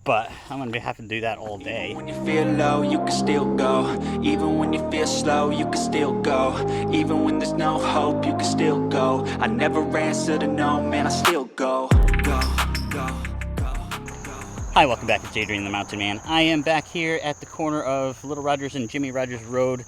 but I'm gonna have to do that all day. Even when you feel low, you can still go. Even when you feel slow, you can still go. Even when there's no hope, you can still go. I never answer to no, man, I still go. Hi, welcome back to Adrian the Mountain Man. I am back here at the corner of Little Rogers and Jimmy Rogers Road,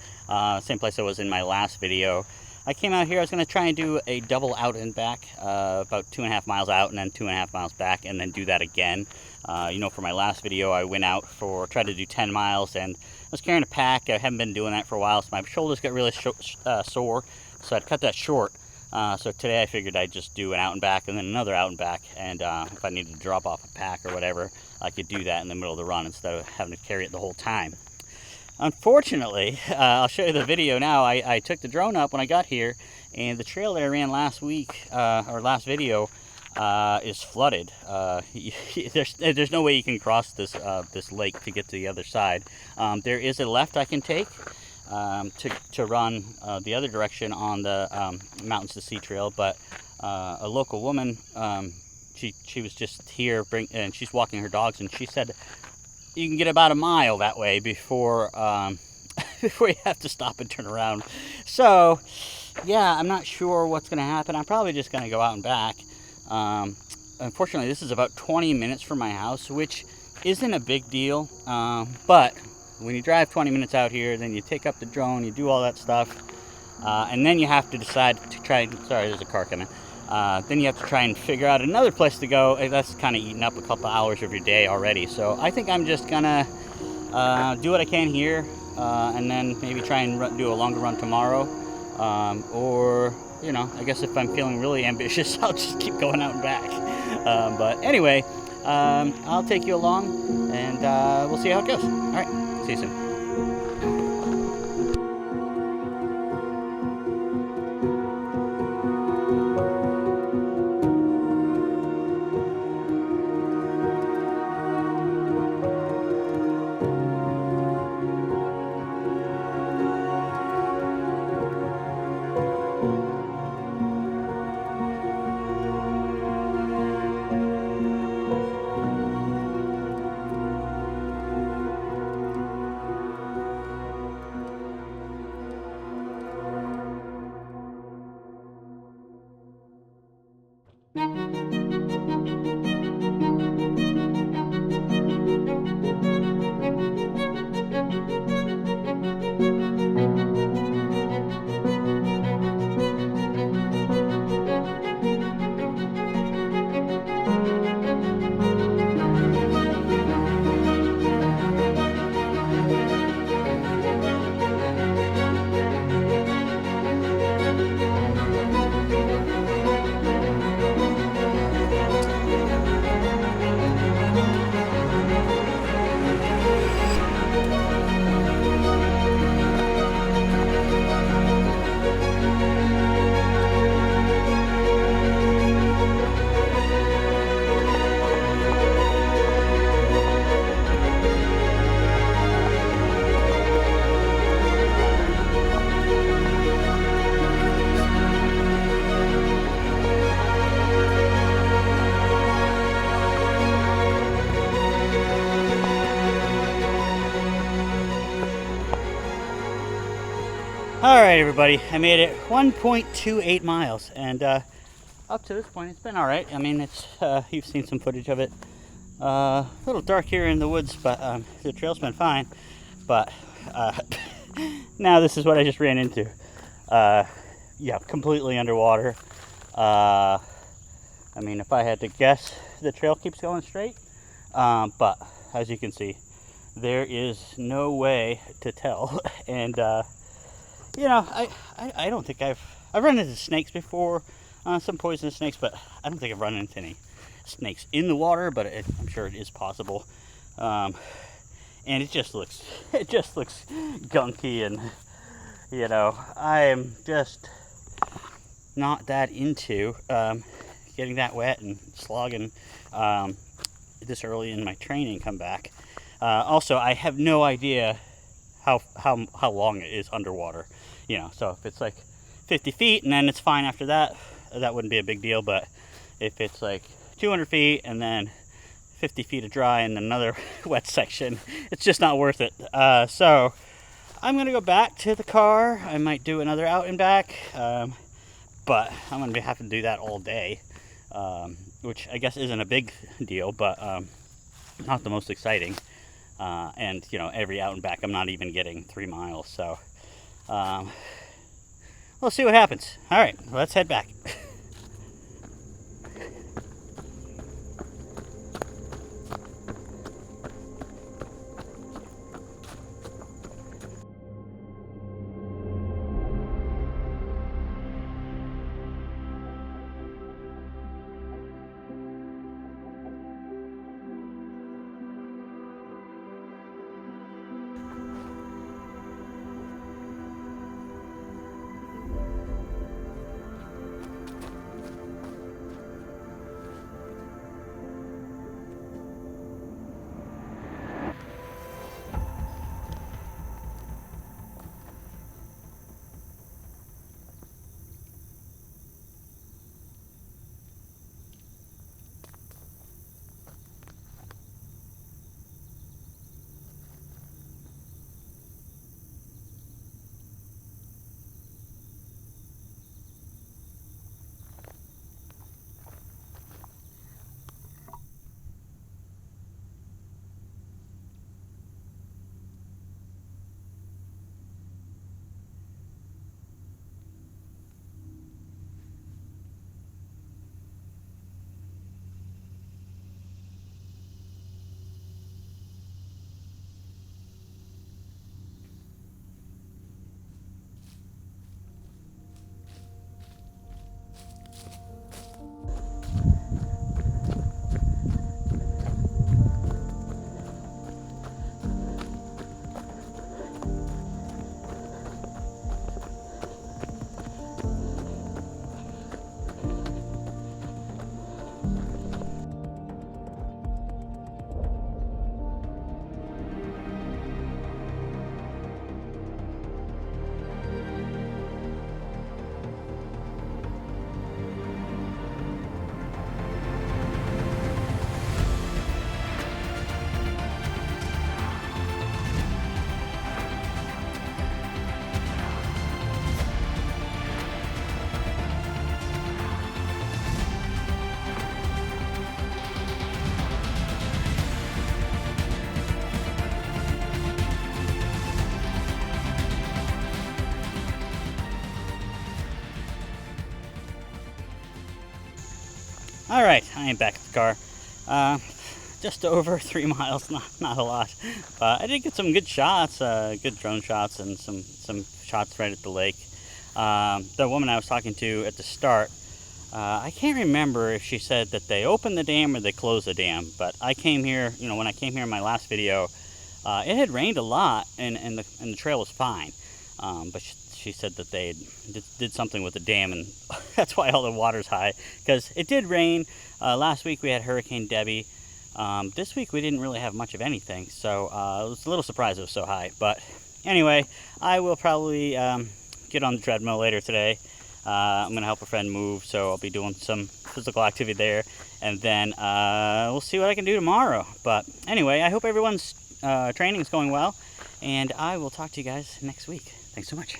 same place I was in my last video. I came out here, I was going to try and do a double out and back, about 2.5 miles out and then 2.5 miles back, and then do that again. For my last video, I went out tried to do 10 miles, and I was carrying a pack. I haven't been doing that for a while, so my shoulders got really sore, so I'd cut that short. So today I figured I'd just do an out and back and then another out and back, and if I needed to drop off a pack or whatever, I could do that in the middle of the run instead of having to carry it the whole time. Unfortunately, I'll show you the video now. I took the drone up when I got here, and the trail that I ran last week, or last video, is flooded. There's no way you can cross this lake to get to the other side. There is a left I can take to run the other direction on the Mountains to Sea trail, but a local woman, she was just here and she's walking her dogs, and she said you can get about a mile that way before before you have to stop and turn around. So yeah, I'm not sure what's going to happen. I'm probably just going to go out and back. Unfortunately, this is about 20 minutes from my house, which isn't a big deal, but when you drive 20 minutes out here, then you take up the drone, you do all that stuff, and then you have to decide to try. Sorry, there's a car coming. Then you have to try and figure out another place to go. That's kind of eating up a couple hours of your day already. So I think I'm just gonna do what I can here, and then maybe try and do a longer run tomorrow. Or, I guess if I'm feeling really ambitious, I'll just keep going out and back. But anyway, I'll take you along, and we'll see how it goes. All right, see you soon. All right, everybody, I made it 1.28 miles, and up to this point, it's been all right. I mean, it's you've seen some footage of it. A little dark here in the woods, but the trail's been fine. But now this is what I just ran into. Yeah, completely underwater. I mean, if I had to guess, the trail keeps going straight. But as you can see, there is no way to tell, and I don't think I've run into snakes before, some poisonous snakes, but I don't think I've run into any snakes in the water, but I'm sure it is possible. And it just looks gunky, and I am just not that into getting that wet and slogging this early in my training come back. Also, I have no idea how long it is underwater. So if it's like 50 feet and then it's fine after that, that wouldn't be a big deal. But if it's like 200 feet and then 50 feet of dry and another wet section. It's just not worth it. So I'm gonna go back to the car. I might do another out and back, but I'm gonna have to do that all day, which I guess isn't a big deal, but not the most exciting. And you know, every out and back I'm not even getting 3 miles, so we'll see what happens. All right, let's head back. All right, I am back at the car. Just over 3 miles, not a lot. I did get some good shots, good drone shots, and some shots right at the lake. The woman I was talking to at the start, I can't remember if she said that they opened the dam or they closed the dam, but I came here, you know, when I came here in my last video, it had rained a lot and the trail was fine. But she said that they did something with the dam, and that's why all the water's high, because it did rain. Last week we had Hurricane Debbie. This week we didn't really have much of anything, so I was a little surprised it was so high. But anyway, I will probably get on the treadmill later today. I'm going to help a friend move, so I'll be doing some physical activity there, and then we'll see what I can do tomorrow. But anyway, I hope everyone's training is going well, and I will talk to you guys next week. Thanks so much.